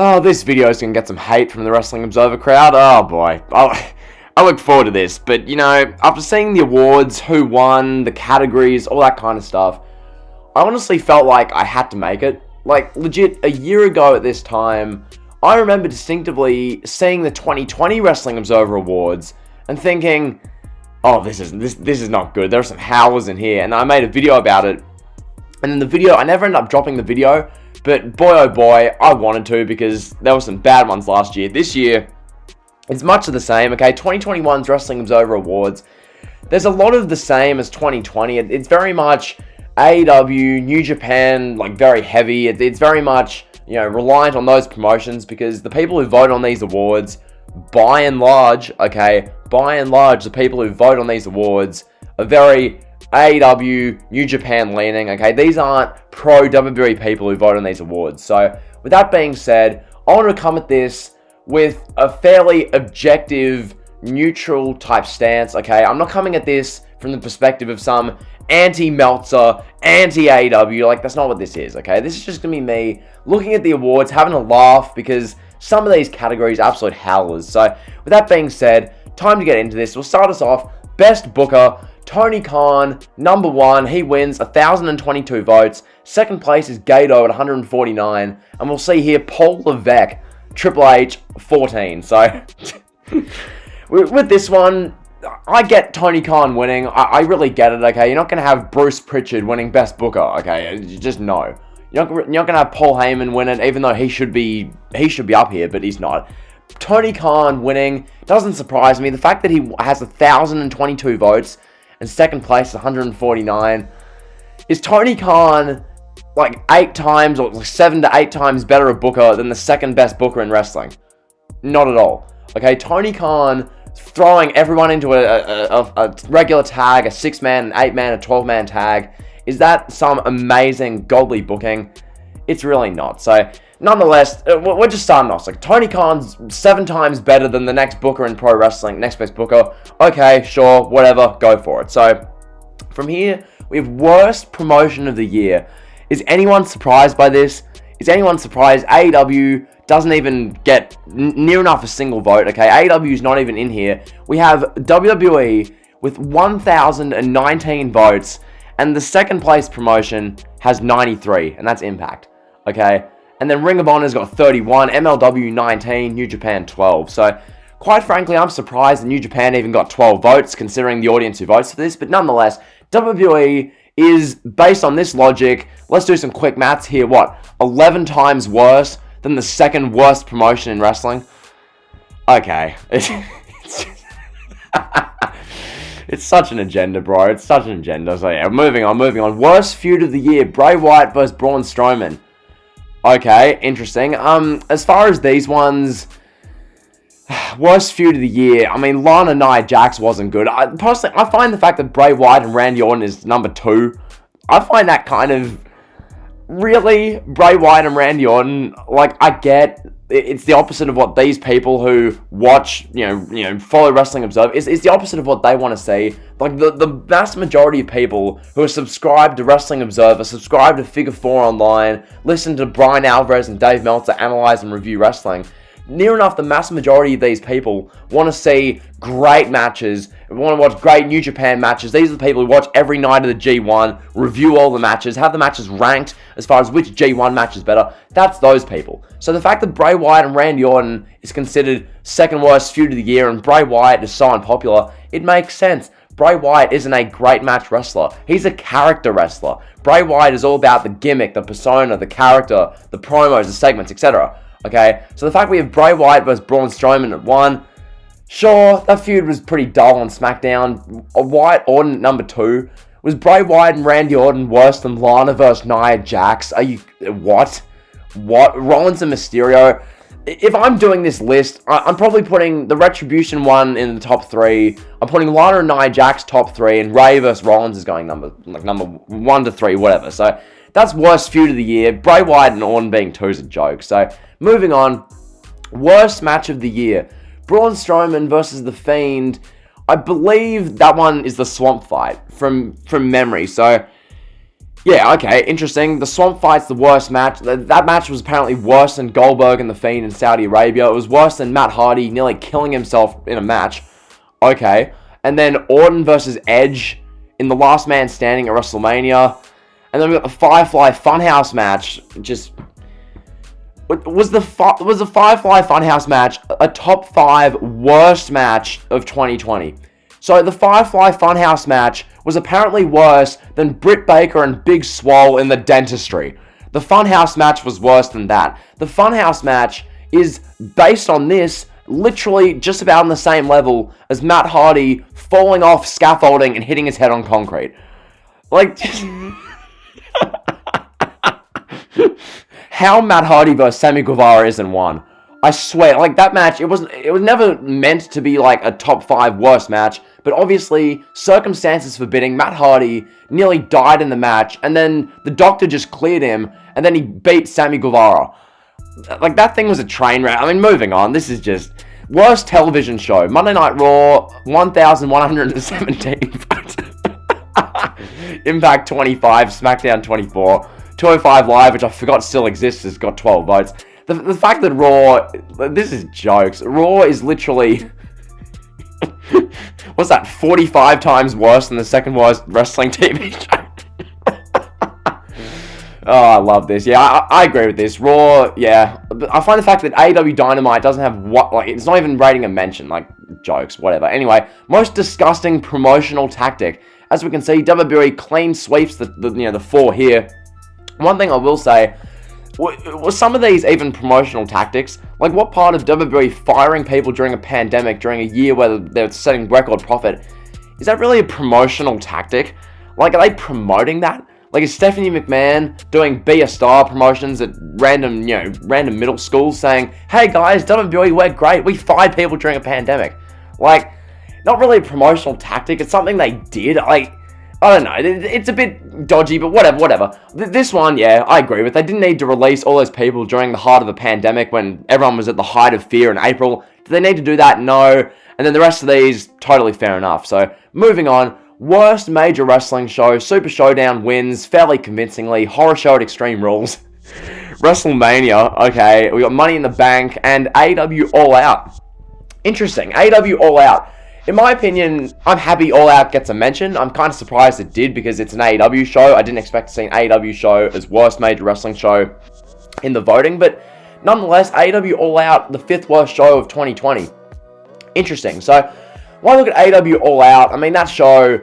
Oh, this video is going to get some hate from the Wrestling Observer crowd. Oh boy. I look forward to this. But, after seeing the awards, who won, the categories, all that kind of stuff, I honestly felt like I had to make it. Like, legit, a year ago at this time, I remember distinctively seeing the 2020 Wrestling Observer Awards and thinking, oh, this is not good. There are some howlers in here. And I made a video about it. And in the video, I never ended up dropping the video, but boy oh boy, I wanted to because there were some bad ones last year. This year, it's much of the same, okay? 2021's Wrestling Observer Awards, there's a lot of the same as 2020. It's very much AEW, New Japan, like very heavy. It's very much, reliant on those promotions because the people who vote on these awards, by and large, the people who vote on these awards are very AEW, New Japan leaning, okay? These aren't pro WWE people who vote on these awards. So, with that being said, I want to come at this with a fairly objective, neutral type stance, okay? I'm not coming at this from the perspective of some anti-Meltzer, anti-AEW, like that's not what this is, okay? This is just going to be me looking at the awards, having a laugh, because some of these categories are absolute howlers. So, with that being said, time to get into this. We'll start us off, Best Booker, Tony Khan, number one, he wins 1,022 votes. Second place is Gato at 149. And we'll see here, Paul Levesque, Triple H, 14. So, with this one, I get Tony Khan winning. I really get it, okay? You're not going to have Bruce Pritchard winning Best Booker, okay? Just no. You're not going to have Paul Heyman win it, even though he should be up here, but he's not. Tony Khan winning doesn't surprise me. The fact that he has 1,022 votes and second place, 149. Is Tony Khan like 8 times or 7 to 8 times better a booker than the second best booker in wrestling? Not at all. Okay, Tony Khan throwing everyone into a regular tag, a 6-man, an 8-man, a 12-man tag. Is that some amazing godly booking? It's really not. So, nonetheless, we're just starting off. Like, Tony Khan's 7 times better than the next booker in pro wrestling, next best booker. Okay, sure, whatever, go for it. So, from here, we have worst promotion of the year. Is anyone surprised by this? Is anyone surprised AEW doesn't even get near enough a single vote, okay? AEW is not even in here. We have WWE with 1,019 votes, and the second place promotion has 93, and that's Impact, okay? And then Ring of Honor's got 31, MLW 19, New Japan 12. So, quite frankly, I'm surprised that New Japan even got 12 votes, considering the audience who votes for this. But nonetheless, WWE is, based on this logic, let's do some quick maths here, 11 times worse than the second worst promotion in wrestling? Okay. It's such an agenda, bro. It's such an agenda. So yeah, moving on. Worst feud of the year, Bray Wyatt versus Braun Strowman. Okay, interesting. As far as these ones, worst feud of the year, I mean, Lana Nia Jax wasn't good. Personally, I find the fact that Bray Wyatt and Randy Orton is number 2, I find that kind of, really, Bray Wyatt and Randy Orton, like, I get, it's the opposite of what these people who watch, follow Wrestling Observer, it's the opposite of what they want to see. Like, the vast majority of people who are subscribed to Wrestling Observer, subscribe to Figure 4 Online, listen to Brian Alvarez and Dave Meltzer analyze and review wrestling, near enough the mass majority of these people want to see great matches, want to watch great New Japan matches. These are the people who watch every night of the G1, review all the matches, have the matches ranked as far as which G1 match is better. That's those people. So the fact that Bray Wyatt and Randy Orton is considered second worst feud of the year and Bray Wyatt is so unpopular, it makes sense. Bray Wyatt isn't a great match wrestler. He's a character wrestler. Bray Wyatt is all about the gimmick, the persona, the character, the promos, the segments, etc. Okay, so the fact we have Bray Wyatt versus Braun Strowman at 1, sure, that feud was pretty dull on SmackDown. Wyatt Orton at number 2. Was Bray Wyatt and Randy Orton worse than Lana versus Nia Jax? Are you, what? Rollins and Mysterio? If I'm doing this list, I'm probably putting the Retribution one in the top 3. I'm putting Lana and Nia Jax top 3, and Ray versus Rollins is going number 1 to 3, whatever. So, that's worst feud of the year. Bray Wyatt and Orton being 2 is a joke. So, moving on. Worst match of the year. Braun Strowman versus The Fiend. I believe that one is the Swamp Fight from memory. So, Yeah, okay, interesting. The Swamp Fight's the worst match. That match was apparently worse than Goldberg and The Fiend in Saudi Arabia. It was worse than Matt Hardy nearly killing himself in a match. Okay. And then Orton versus Edge in the Last Man Standing at WrestleMania. And then we got the Firefly Funhouse match. Just... Was the Firefly Funhouse match a top 5 worst match of 2020? So the Firefly Funhouse match was apparently worse than Britt Baker and Big Swole in the Dentistry. The Funhouse match was worse than that. The Funhouse match is, based on this, literally just about on the same level as Matt Hardy falling off scaffolding and hitting his head on concrete. Like, how Matt Hardy versus Sammy Guevara isn't one. I swear, like, that match, it was never meant to be like a top 5 worst match, but obviously, circumstances forbidding, Matt Hardy nearly died in the match, and then the doctor just cleared him, and then he beat Sammy Guevara. Like, that thing was a train wreck. I mean, moving on, this is just worst television show. Monday Night Raw, 1,117 votes. Impact 25, SmackDown 24, 205 Live, which I forgot still exists, has got 12 votes. The fact that Raw, this is jokes. Raw is literally, what's that, 45 times worse than the second worst wrestling TV show. Oh, I love this. Yeah, I agree with this. Raw, yeah. But I find the fact that AEW Dynamite doesn't have it's not even rating a mention. Like, jokes, whatever. Anyway, most disgusting promotional tactic. As we can see, WWE clean sweeps the 4 here. One thing I will say, was some of these even promotional tactics? Like, what part of WWE firing people during a pandemic, during a year where they're setting record profit, is that really a promotional tactic? Like, are they promoting that? Like, is Stephanie McMahon doing Be a Star promotions at random middle schools saying, hey guys, WWE, we're great, we fired people during a pandemic? Like, not really a promotional tactic, it's something they did. Like, I don't know, it's a bit dodgy, but whatever. This one, yeah, I agree with. They didn't need to release all those people during the heart of the pandemic when everyone was at the height of fear in April. Do they need to do that? No. And then the rest of these, totally fair enough. So, moving on. Worst major wrestling show. Super Showdown wins fairly convincingly. Horror Show at Extreme Rules. WrestleMania, okay. We got Money in the Bank and AEW All Out. Interesting. AEW All Out. In my opinion, I'm happy All Out gets a mention. I'm kind of surprised it did because it's an AEW show. I didn't expect to see an AEW show as worst major wrestling show in the voting. But nonetheless, AEW All Out, the 5th worst show of 2020. Interesting. So, when I look at AEW All Out, I mean, that show,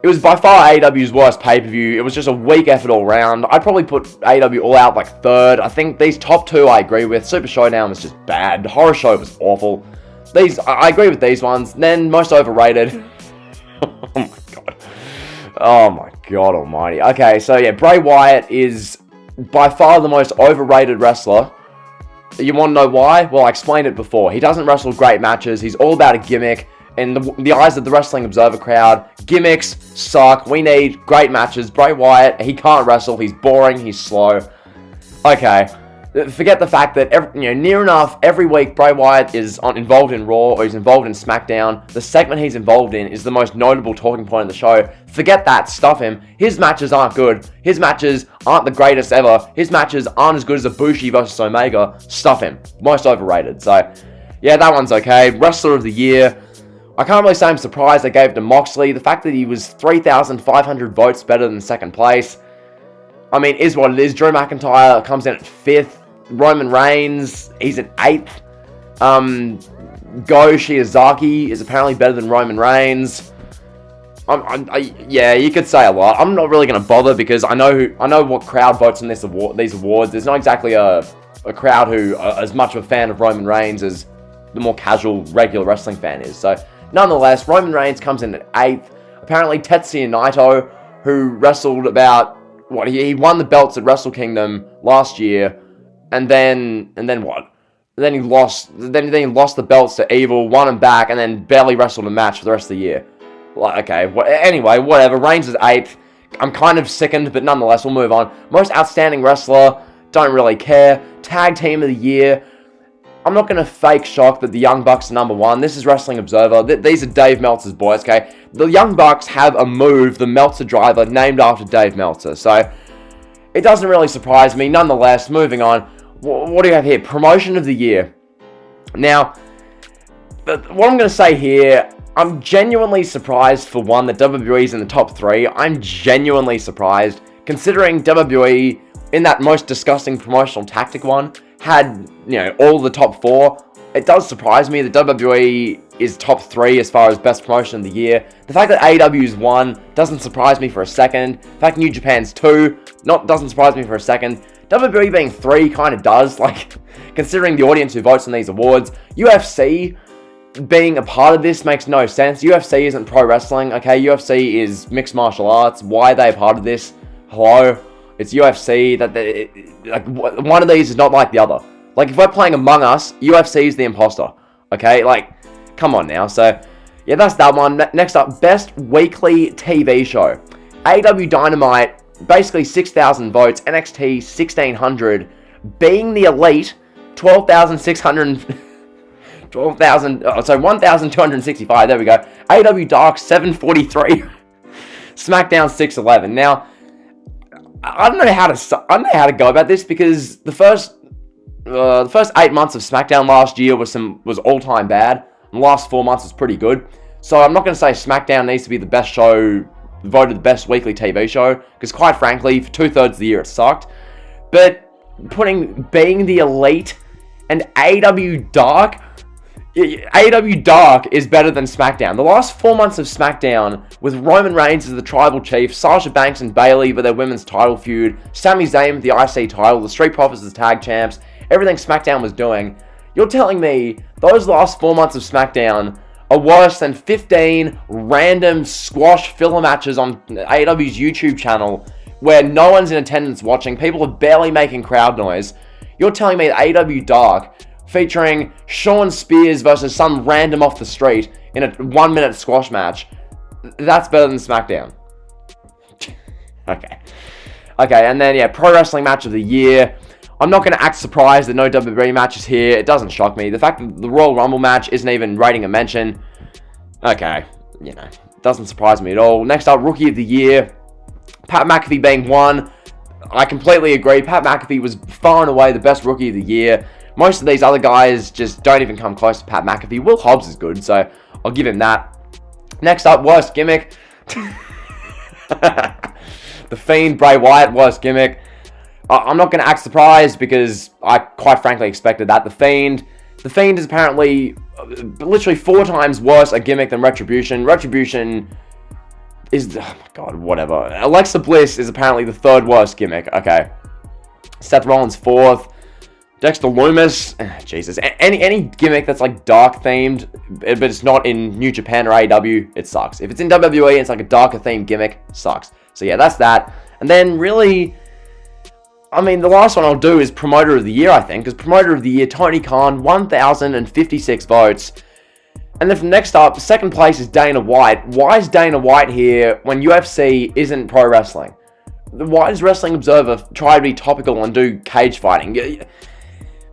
it was by far AEW's worst pay-per-view. It was just a weak effort all round. I'd probably put AEW All Out like 3rd. I think these top 2 I agree with. Super Showdown was just bad. The Horror Show was awful. I agree with these ones. Then, most overrated. Oh my god. Oh my god almighty. Okay, so yeah, Bray Wyatt is by far the most overrated wrestler. You want to know why? Well, I explained it before. He doesn't wrestle great matches. He's all about a gimmick. In the eyes of the Wrestling Observer crowd, gimmicks suck. We need great matches. Bray Wyatt, he can't wrestle. He's boring. He's slow. Okay. Forget the fact that near enough every week Bray Wyatt is involved in Raw or he's involved in SmackDown. The segment he's involved in is the most notable talking point of the show. Forget that. Stuff him. His matches aren't good. His matches aren't the greatest ever. His matches aren't as good as Ibushi versus Omega. Stuff him. Most overrated. So, yeah, that one's okay. Wrestler of the Year. I can't really say I'm surprised they gave it to Moxley. The fact that he was 3,500 votes better than second place, I mean, is what it is. Drew McIntyre comes in at 5th. Roman Reigns, he's at 8th. Go Shiozaki is apparently better than Roman Reigns. Yeah, you could say a lot. I'm not really going to bother because I know what crowd votes on these awards. There's not exactly a crowd who are as much of a fan of Roman Reigns as the more casual, regular wrestling fan is. So, nonetheless, Roman Reigns comes in at 8th. Apparently, Tetsuya Naito, who wrestled about, he won the belts at Wrestle Kingdom last year. And then what? Then he lost the belts to Evil, won them back, and then barely wrestled a match for the rest of the year. Like, okay, anyway, whatever. Reigns is 8th. I'm kind of sickened, but nonetheless, we'll move on. Most outstanding wrestler, don't really care. Tag Team of the Year. I'm not going to fake shock that the Young Bucks are number one. This is Wrestling Observer. These are Dave Meltzer's boys, okay? The Young Bucks have a move, the Meltzer Driver, named after Dave Meltzer. So, it doesn't really surprise me. Nonetheless, moving on. What do you have here? Promotion of the Year. Now, what I'm going to say here, I'm genuinely surprised for one that WWE's in the top 3. I'm genuinely surprised, considering WWE, in that most disgusting promotional tactic one, had, all the top 4. It does surprise me that WWE is top 3 as far as best promotion of the year. The fact that AEW's 1 doesn't surprise me for a second. The fact New Japan's 2 doesn't surprise me for a second. WWE being 3 kind of does, considering the audience who votes on these awards. UFC being a part of this makes no sense. UFC isn't pro wrestling, okay? UFC is mixed martial arts. Why are they a part of this? Hello? It's UFC. One of these is not like the other. If we're playing Among Us, UFC is the imposter. Okay? Come on now. So, yeah, that's that one. Next up, Best Weekly TV Show. AEW Dynamite, basically 6,000 votes. NXT, 1,600. Being the Elite, 1,265. There we go. AEW Dark, 743. SmackDown, 611. Now, I don't know how to go about this, because the first 8 months of SmackDown last year was all-time bad. And the last 4 months was pretty good. So I'm not going to say SmackDown needs to be the best show, voted the best weekly TV show, because quite frankly, for 2/3 of the year it sucked. But putting Being the Elite and AEW Dark is better than SmackDown. The last 4 months of SmackDown, with Roman Reigns as the Tribal Chief, Sasha Banks and Bayley with their women's title feud, Sami Zayn with the IC title, the Street Profits as tag champs, everything SmackDown was doing, you're telling me those last 4 months of SmackDown are worse than 15 random squash filler matches on AEW's YouTube channel where no one's in attendance watching, people are barely making crowd noise. You're telling me that AEW Dark, featuring Shawn Spears versus some random off the street in a 1-minute squash match, that's better than SmackDown. Okay, and then, yeah, Pro Wrestling Match of the Year. I'm not going to act surprised that no WWE matches here. It doesn't shock me. The fact that the Royal Rumble match isn't even rating a mention, okay, doesn't surprise me at all. Next up, Rookie of the Year. Pat McAfee being 1. I completely agree. Pat McAfee was far and away the best Rookie of the Year. Most of these other guys just don't even come close to Pat McAfee. Will Hobbs is good, so I'll give him that. Next up, worst gimmick. The Fiend, Bray Wyatt, worst gimmick. I'm not going to act surprised, because I quite frankly expected that. The Fiend is apparently literally 4 times worse a gimmick than Retribution. Retribution is, oh my god, whatever. Alexa Bliss is apparently the 3rd worst gimmick. Okay. Seth Rollins 4th. Dexter Lumis, Jesus, any gimmick that's dark themed, but it's not in New Japan or AEW, it sucks. If it's in WWE and it's a darker themed gimmick, sucks. So yeah, that's that. And then really, the last one I'll do is Promoter of the Year, I think, because Promoter of the Year, Tony Khan, 1,056 votes. And then from next up, second place is Dana White. Why is Dana White here when UFC isn't pro wrestling? Why does Wrestling Observer try to be topical and do cage fighting?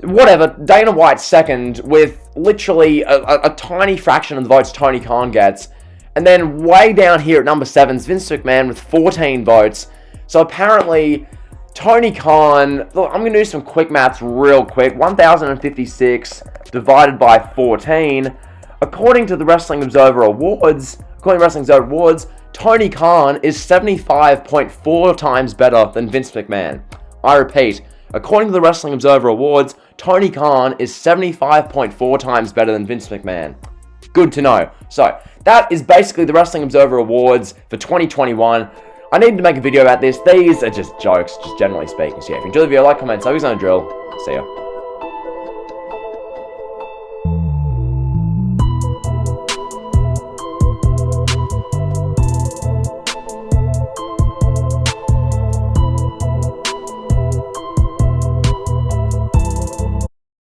Whatever, Dana White's second with literally a tiny fraction of the votes Tony Khan gets. And then way down here at number 7 is Vince McMahon with 14 votes. So apparently, Tony Khan, look, I'm going to do some quick maths real quick. 1,056 divided by 14. According to the Wrestling Observer Awards, Tony Khan is 75.4 times better than Vince McMahon. I repeat, according to the Wrestling Observer Awards, Tony Khan is 75.4 times better than Vince McMahon. Good to know. So, that is basically the Wrestling Observer Awards for 2021. I need to make a video about this. These are just jokes, just generally speaking. So yeah, if you enjoy the video, like, comment, always on a drill. See ya.